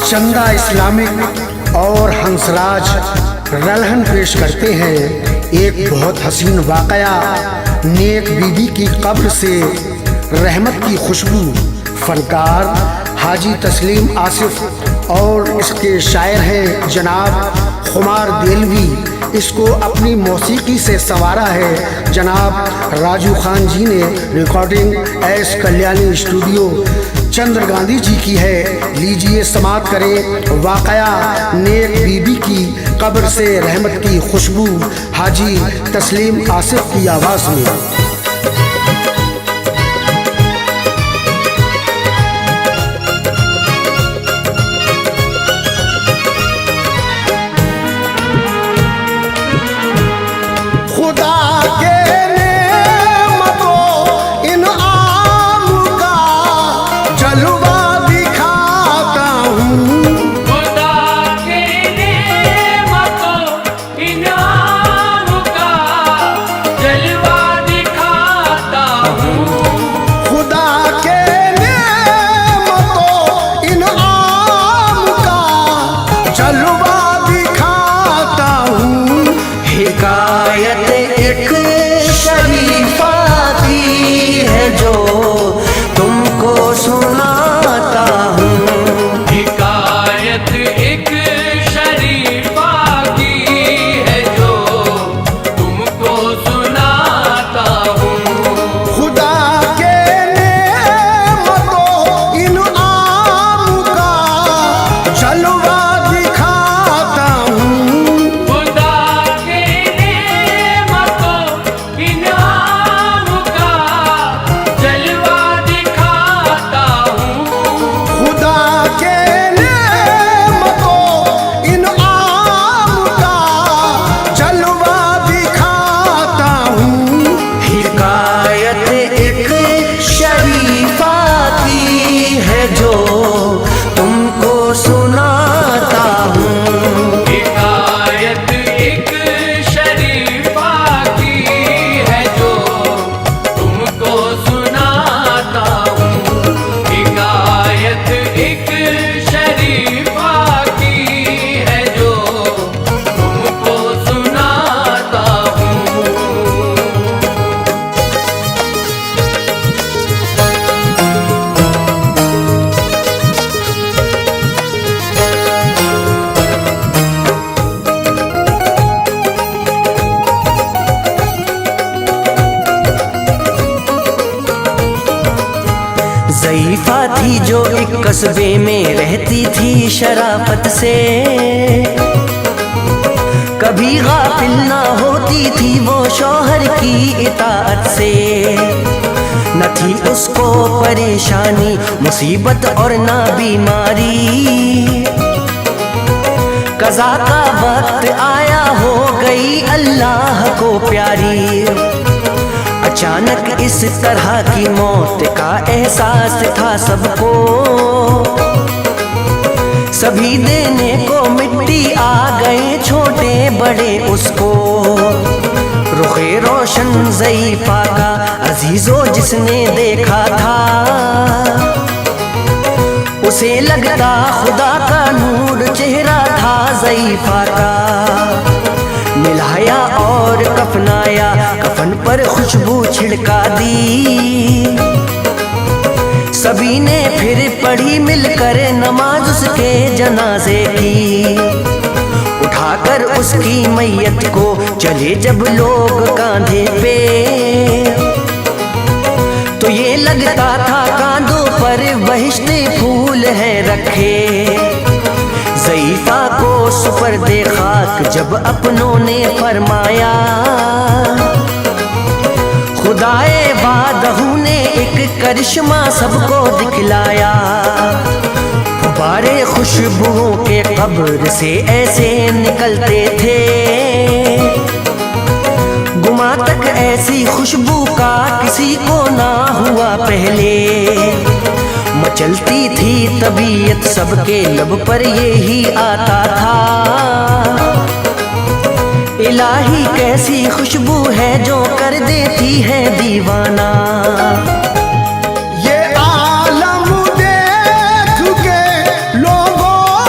चंदा इस्लामिक और हंसराज रलहन पेश करते हैं एक बहुत हसीन वाकया। नेक बीबी की कब्र से रहमत की खुशबू। फनकार हाजी तस्लीम आसिफ और इसके शायर हैं जनाब खुमार देलवी। इसको अपनी मौसीकी से संवारा है जनाब राजू खान जी ने। रिकॉर्डिंग एस कल्याणी स्टूडियो चंद्र गांधी जी की है। लीजिए समाअत करें वाकया नेक बीबी की कब्र से रहमत की खुशबू, हाजी तस्लीम आसिफ की आवाज़ में। ज़ईफ़ा थी जो एक कस्बे में रहती थी शराफत से, कभी गाफिल ना होती थी वो शौहर की इताअत से। न थी उसको परेशानी मुसीबत और ना बीमारी, कज़ा का वक्त आया हो गई अल्लाह को प्यारी। अचानक इस तरह की मौत का एहसास था सबको, सभी देने को मिट्टी आ गए छोटे बड़े उसको। रुखे रोशन ज़ईफ़ा का अजीज़ो जिसने देखा था, उसे लगता खुदा का नूर चेहरा था ज़ईफ़ा का। मिलाया और कफनाया, कफन पर खुशबू छिड़का दी। सभी ने फिर पढ़ी मिलकर नमाज उसके जनाजे की। उठाकर उसकी मैयत को चले जब लोग कांधे पे, तो ये लगता था कांधों पर बहिश्ते फूल हैं रखे। ज़ईफ़ा को सुपर्दे खाक जब अपनों ने फरमाया, खुदाए बादहू ने एक करिश्मा सबको दिखलाया। गुब्बारे खुशबुओं के कब्र से ऐसे निकलते थे, गुमा तक ऐसी खुशबू का किसी को ना हुआ पहले। मचलती थी तबीयत सबके लब पर यही आता था, इलाही कैसी खुशबू है जो कर देती है दीवाना। ये आलम देख के लोगों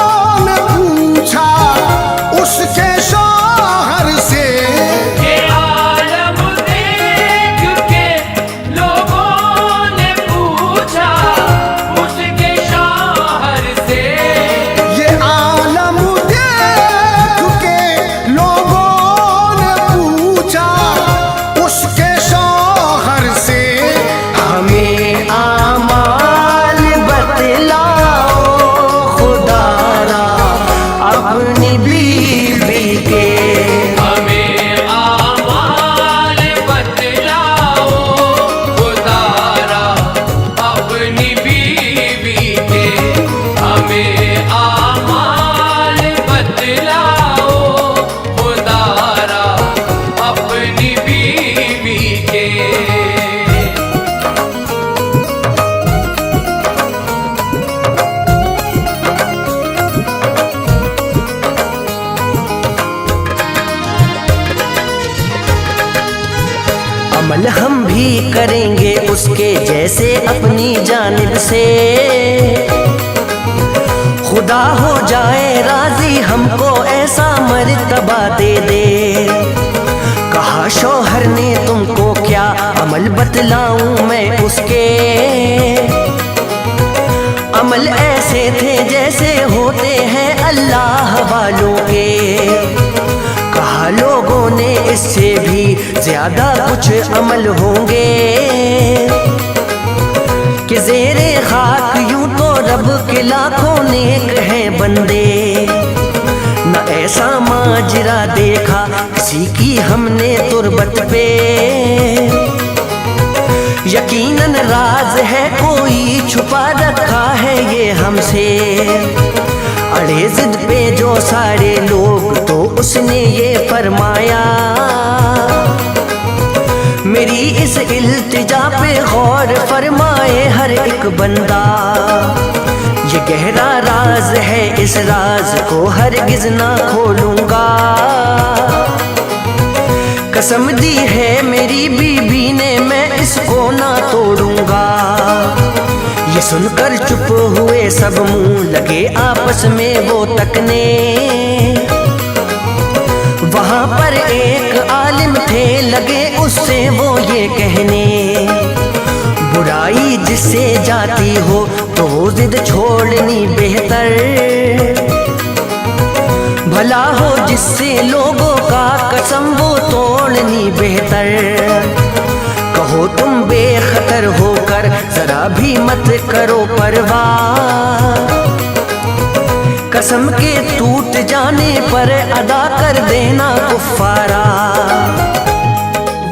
अमल हम भी करेंगे उसके जैसे अपनी जानिब से। खुदा हो जाए राजी हमको ऐसा मर्तबा दे दे। कहा शौहर ने तुमको क्या अमल बतलाऊं मैं उसके। अमल ऐसे थे जैसे होते हैं अल्लाह वालों के। कहा लोगों ने इससे भी ज्यादा कुछ अमल होंगे कि ज़ेरे खाक यूं तो रब के लाखों नेक हैं बंदे। न ऐसा माजरा देखा किसी की हमने तुरबत पे। यकीनन राज है कोई छुपा रखा है ये हमसे। अड़े जिद पे जो सारे लोग तो उसने ये फरमाया। मेरी इस इल्तिजा पे गौर फरमाए हर एक बंदा। ये गहरा राज है इस राज को हरगिज ना खोलूंगा। कसम दी है मेरी बीबी ने मैं इसको ना तोड़ूंगा। ये सुनकर चुप हुए सब मुंह लगे आपस में वो तकने। वहां पर एक आलिम थे लगे उससे वो ये कहने। बुराई जिससे जाती हो तो वो जिद छोड़नी बेहतर। भला हो जिससे लोगों का कसम वो तोड़नी बेहतर। कहो तुम बेखतर होकर जरा भी मत करो परवाह। कसम के टूट जाने पर अदा कर देना कुफ्फारा।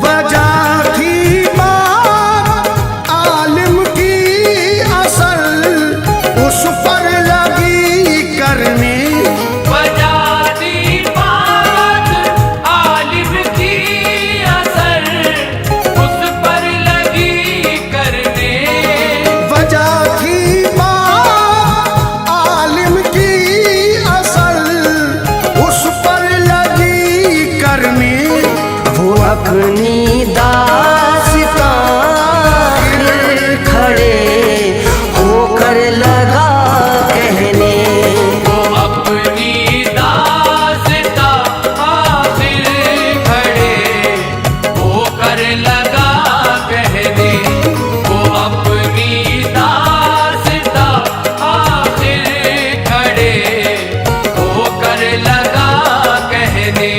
वजह थी बात आलिम की असल उस पर लगी करने। अपनी दास्तां खड़े होकर लगा कहने। वो अपनी दास्तां आखिर खड़े होकर लगा कहने। वो अपनी दास्तां आखिर खड़े होकर लगा कहने।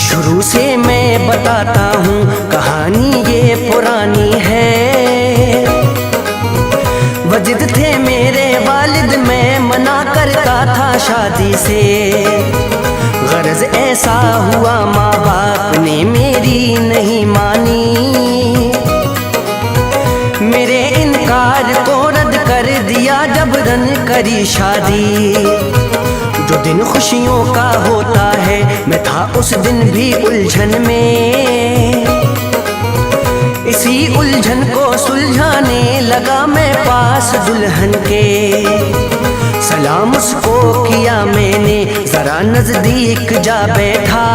शुरू से मैं बताता हूँ कहानी ये पुरानी है। वजिद थे मेरे वालिद मैं मना करता था शादी से। गरज ऐसा हुआ माँ बाप ने मेरी नहीं मानी। मेरे इनकार को रद्द कर दिया जबरन करी शादी। जो दिन खुशियों का होता है मैं था उस दिन भी उलझन में। इसी उलझन को सुलझाने लगा मैं पास दुल्हन के। सलाम उसको किया मैंने जरा नजदीक जा बैठा।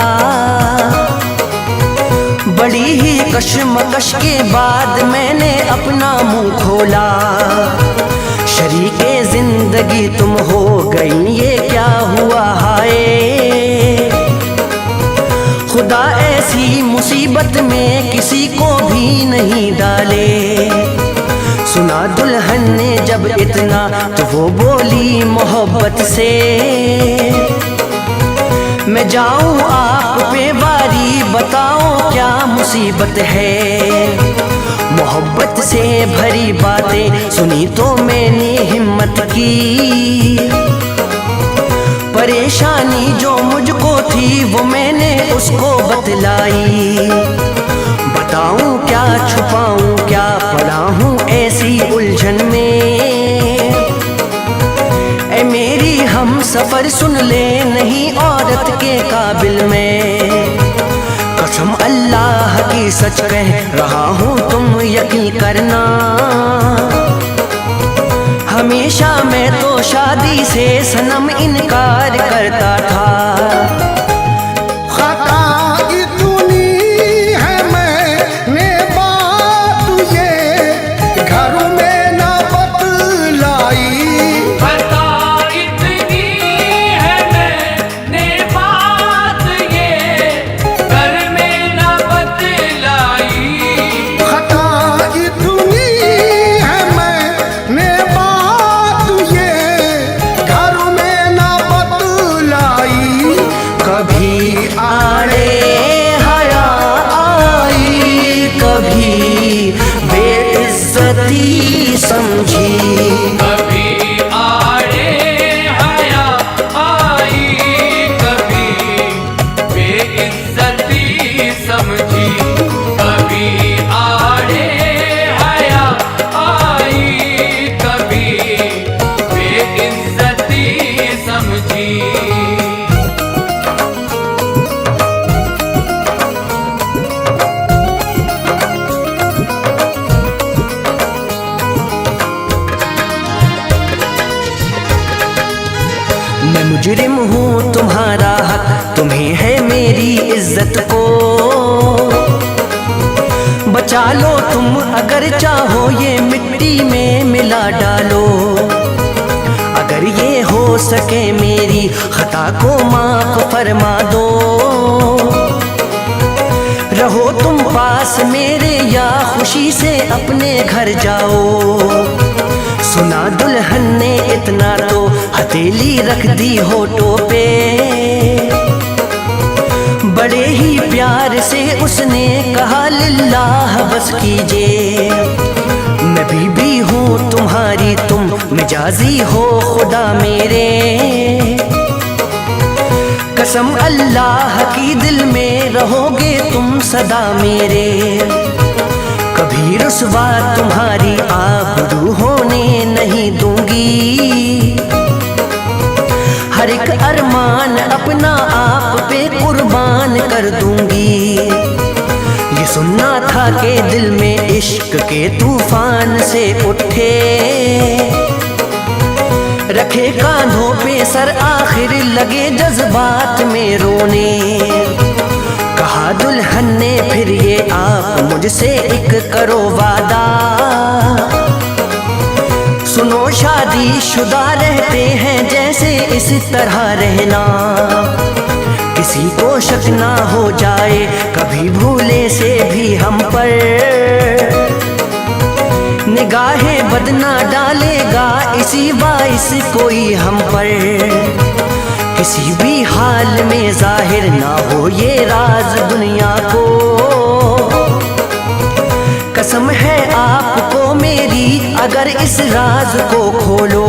बड़ी ही कशमकश के बाद मैंने अपना मुंह खोला। शरीके जिंदगी तुम हो गई ये क्या हुआ हाय। खुदा ऐसी मुसीबत में किसी को भी नहीं डाले। सुना दुल्हन ने जब इतना तो वो बोली मोहब्बत से। मैं जाऊं आप पे बारी बताओ क्या मुसीबत है। मोहब्बत से भरी बातें सुनी तो मैंने हिम्मत की। परेशानी जो मुझको थी वो मैंने उसको बतलाई। बताऊं क्या छुपाऊं क्या पड़ा हूँ ऐसी उलझन में। ए मेरी हम सफर सुन ले नहीं औरत के काबिल में। कसम अल्लाह की सच कह रहा हूँ तुम यकीन करना। हमेशा मैं तो शादी से सनम इनकार करता था। मैं मुजरिम हूँ तुम्हारा हक तुम्हें है मेरी इज्जत को। बचा लो तुम अगर चाहो ये मिट्टी में मिला डालो। अगर ये हो सके मेरी खता को माफ फरमा दो। रहो तुम पास मेरे या खुशी से अपने घर जाओ। सुना दुल्हन ने इतना तो हथेली रख दी होठों पे। बड़े ही प्यार से उसने कहा लिल्लाह बस कीजिए। मैं बीबी हूँ तुम्हारी तुम मिजाजी हो खुदा मेरे। कसम अल्लाह की दिल में रहोगे तुम सदा मेरे। कभी रुसवा तुम्हारी आबरू होने नहीं दूंगी। हर एक अरमान अपना आप पे कुर्बान कर दूंगी। ये सुनना था कि दिल में इश्क के तूफान से उठे। रखे कांधों पे सर आखिर लगे जज्बात में रोने। कहा दुल्हन ने फिर ये आप मुझसे एक करो वादा। सुनो शादी शुदा रहते हैं जैसे इस तरह रहना। किसी को शक ना हो जाए कभी भूले से भी हम पर। निगाहें बदना डालेगा इसी बाइस कोई हम पर। किसी भी हाल में जाहिर ना हो ये राज दुनिया को। कसम है आपको मेरी अगर इस राज को खोलो।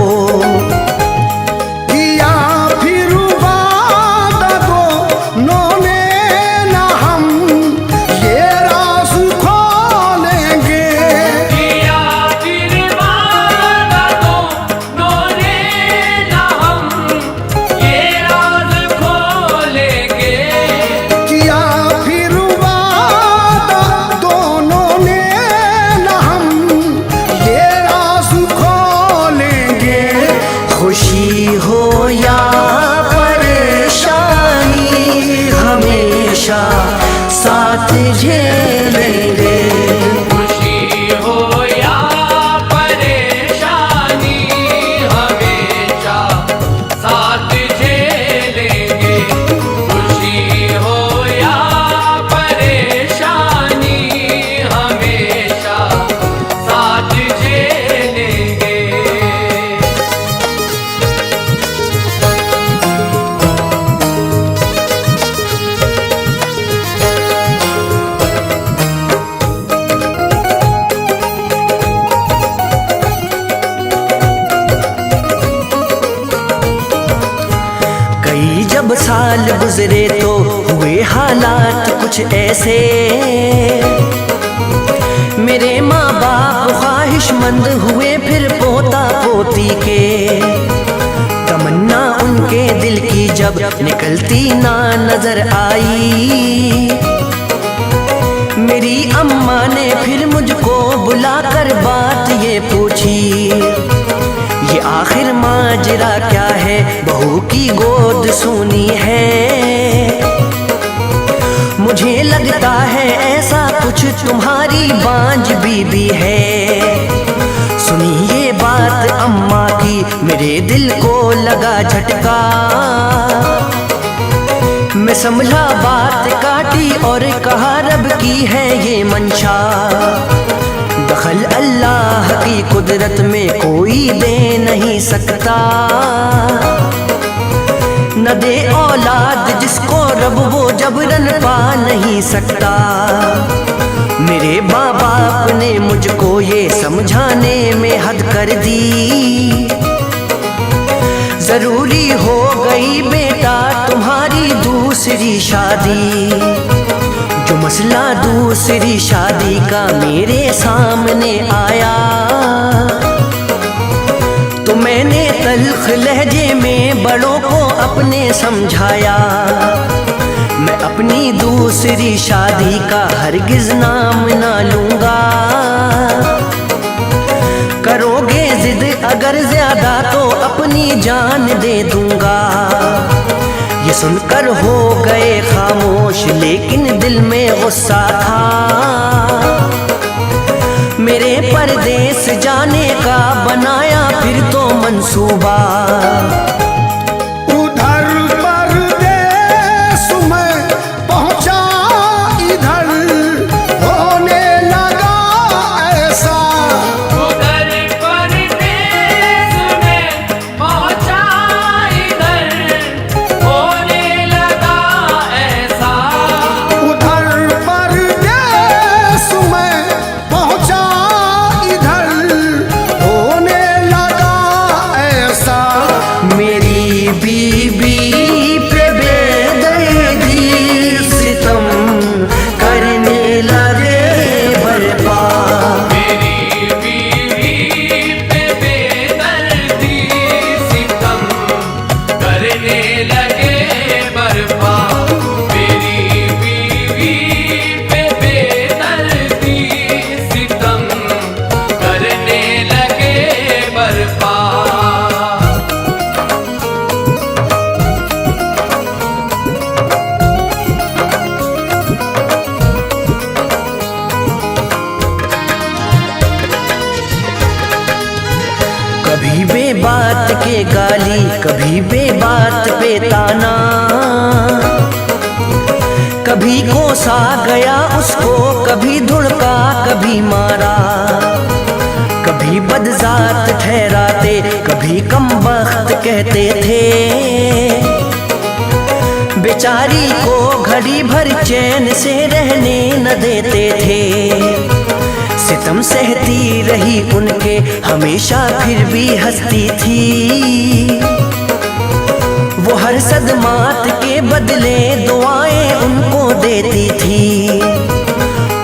खुशी हो या परेशानी हमेशा साथ झेलेंगे। खुशी हो या परेशानी हमेशा साथ झेलेंगे। खुशी हो या परेशानी हमेशा साथ झेलेंगे। जब साल गुजरे तो हुए हालात कुछ ऐसे। मेरे माँ बाप ख्वाहिशमंद हुए फिर पोता पोती के। तमन्ना जब निकलती ना नजर आई। मेरी अम्मा ने फिर मुझको बुलाकर बात ये पूछी, ये आखिर माजरा क्या है, बहू की गोद सूनी है। मुझे लगता है ऐसा कुछ तुम्हारी बांझ बीबी है। सुनी ये बात अम्मा की, मेरे दिल को लगा झटका। मैं समझा बात काटी और कहा रब की है ये मंशा। दखल अल्लाह की कुदरत में कोई दे नहीं सकता। न दे औलाद जिसको रब वो जबरन पा नहीं सकता। मेरे माँ बाप ने मुझको ये समझाने में हद कर दी। जरूरी हो गई बेटा तुम्हारी दूसरी शादी। जो मसला दूसरी शादी का मेरे सामने आया, तो मैंने तल्ख लहजे में बड़ों को अपने समझाया। मैं अपनी दूसरी शादी का हरगिज नाम ना लूंगा। करोगे जिद अगर ज्यादा तो अपनी जान दे दूंगा। ये सुनकर हो गए खामोश, लेकिन दिल में गुस्सा था। मेरे परदेस जाने का बनाया फिर तो मंसूबा। उधर परदेस में पहुंचा, इधर होने लगा ऐसा। उधर परदेस में पहुंचा, इधर होने लगा ऐसा। उधर परदेस में पहुंचा, इधर होने लगा ऐसा। मेरी बीबी पे बेदर्दी सितम करने लगे बर्पा। मेरी बीवी पे बेदर्दी सितम करने लगे बर्पा। मेरी बीवी पे बेदर्दी सितम करने लगे बर्पा। कभी बेबात के गाली, कभी बेबात पे ताना। कभी कोसा गया उसको, कभी धुड़का कभी मारा। कभी बदजात ठहराते, कभी कमबख्त कहते थे। बेचारी को घड़ी भर चैन से रहने न देते थे। सितम सहती रही उनके, हमेशा फिर भी हंसती थी। वो हर सदमात के बदले दुआएं उनको देती थी।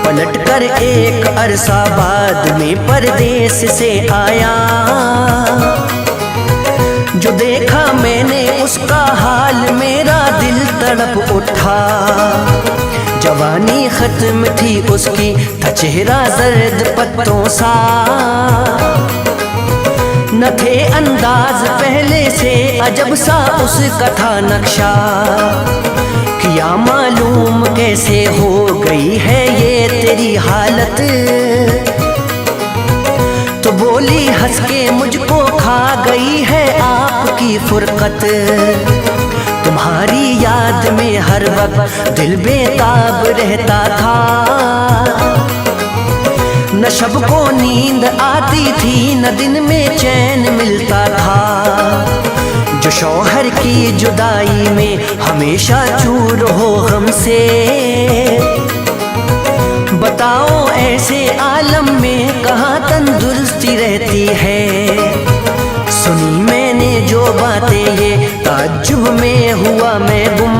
पलट कर एक अरसा बाद में परदेस से आया। जो देखा मैंने उसका हाल, मेरा दिल तड़प उठा। जवानी खत्म थी उसकी, था चेहरा जर्द पत्तों सा। न थे अंदाज पहले से अजब सा उसका था नक्शा। किया मालूम कैसे हो गई है ये तेरी हालत। तो बोली हंस के मुझको खा गई है आपकी फुरकत। तुम्हारी याद में हर वक्त दिल बेताब रहता था। न शब को नींद आती थी, न दिन में चैन मिलता था। जो शौहर की जुदाई में हमेशा चूर हो गम से। बताओ ऐसे आलम में कहाँ तंदुरुस्ती रहती है। सुनी मैंने जो बातें ये ताज्जुब में हुआ मैं गुम।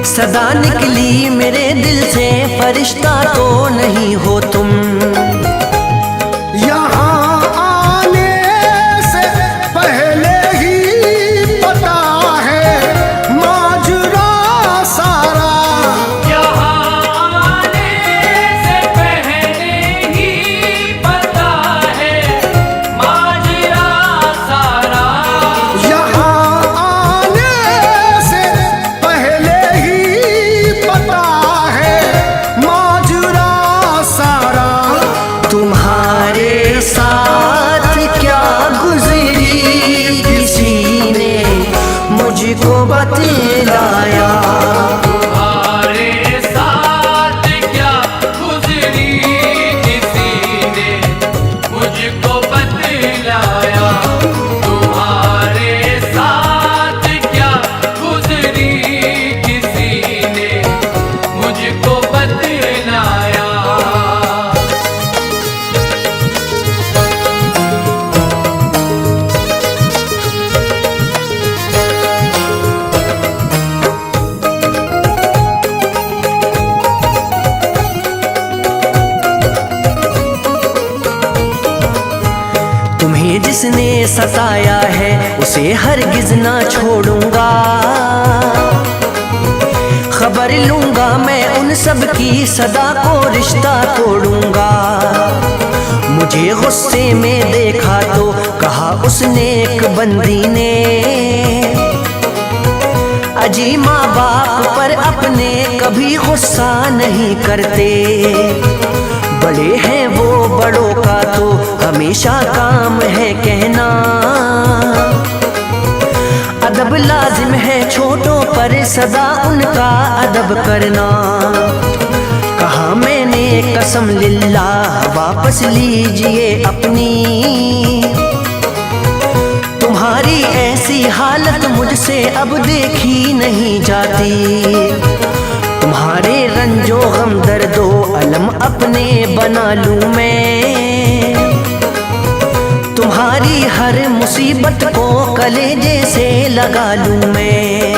सदा निकली मेरे दिल से, फरिश्ता तो नहीं हो तुम। यहाँ आने से पहले ही जिसने सताया है उसे हरगिज ना छोड़ूंगा। खबर लूंगा मैं उन सब की, सदा को रिश्ता तोड़ूंगा। मुझे गुस्से में देखा तो कहा उसने एक बंदी ने, अजी माँ बाप पर अपने कभी गुस्सा नहीं करते। बड़े हैं वो बड़ों का तो हमेशा काम है कहना, अदब लाजिम है छोटों पर सदा उनका अदब करना। कहा मैंने कसम लिल्लाह वापस लीजिए अपनी, तुम्हारी ऐसी हालत मुझसे अब देखी नहीं जाती। तुम्हारे रंजो गम दर्दो अलम अपने बना लूं मैं, तुम्हारी हर मुसीबत को कलेजे से लगा लूं मैं।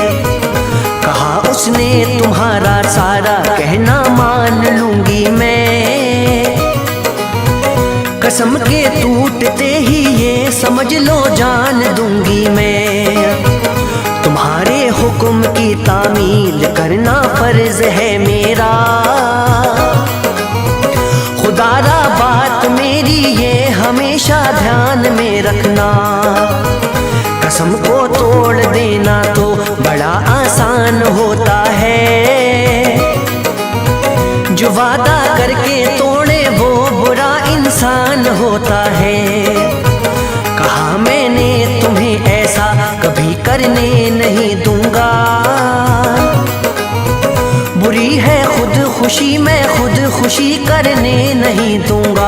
कहा उसने तुम्हारा सारा कहना मान लूंगी मैं, कसम के टूटते ही ये समझ लो जान दूंगी मैं। तुम्हारे हुक्म की तामील करना फर्ज है मेरा, खुदारा बात मेरी ये हमेशा ध्यान में रखना। कसम को तोड़ देना तो बड़ा आसान होता है, जो वादा करके तोड़े वो बुरा इंसान होता है। कहा मैंने तुम्हें ऐसा कभी करने नहीं दूंगा, बुरी है खुद खुशी मैं खुद खुशी करने नहीं दूंगा।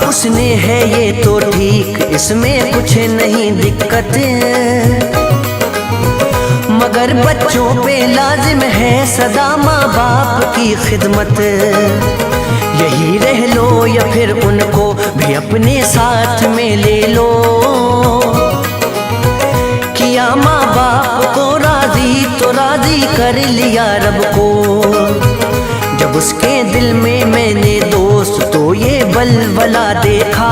उसने है ये तो ठीक, इसमें कुछ नहीं दिक्कत, मगर बच्चों पे लाजिम है सदा माँ बाप की खिदमत। यही रह लो या फिर उनको भी अपने साथ में ले लो, किया माँ बाप को राजी तो राजी कर लिया रब को। जब उसके दिल में मैंने दोस्त तो ये बलबला देखा,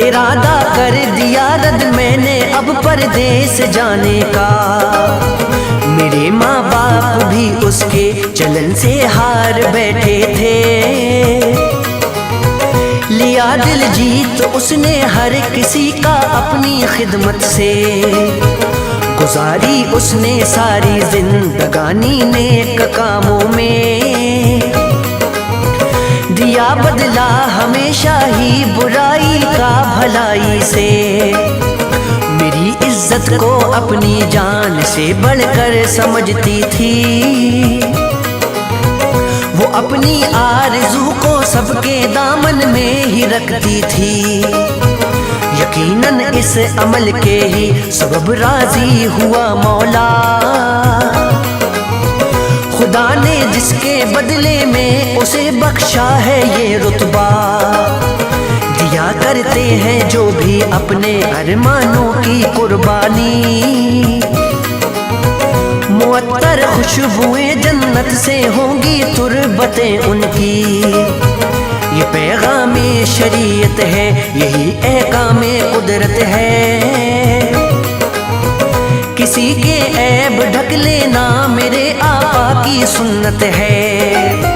इरादा कर दिया रद मैंने अब परदेस जाने का। मेरे माँ बाप भी उसके चलन से हार बैठे थे, लिया दिल जीत उसने हर किसी का अपनी खिदमत से। गुजारी उसने सारी जिंदगानी नेक कामों में, दिया बदला हमेशा ही बुराई का भलाई से। मेरी इज्जत को अपनी जान से बढ़कर समझती थी, वो अपनी आरज़ू को सबके दामन में ही रखती थी। यकीनन इस अमल के ही सबब राजी हुआ मौला, खुदा ने जिसके बदले में उसे बख्शा है ये रुतबा। दिया करते हैं जो भी अपने अरमानों की कुर्बानी, मुअत्तर खुशबुएं जन्नत से होंगी तुरबतें उनकी। ये पैगाम शरीयत है, यही एहकाम कुदरत है। किसी के ऐब ढक लेना मेरे आका की सुन्नत है।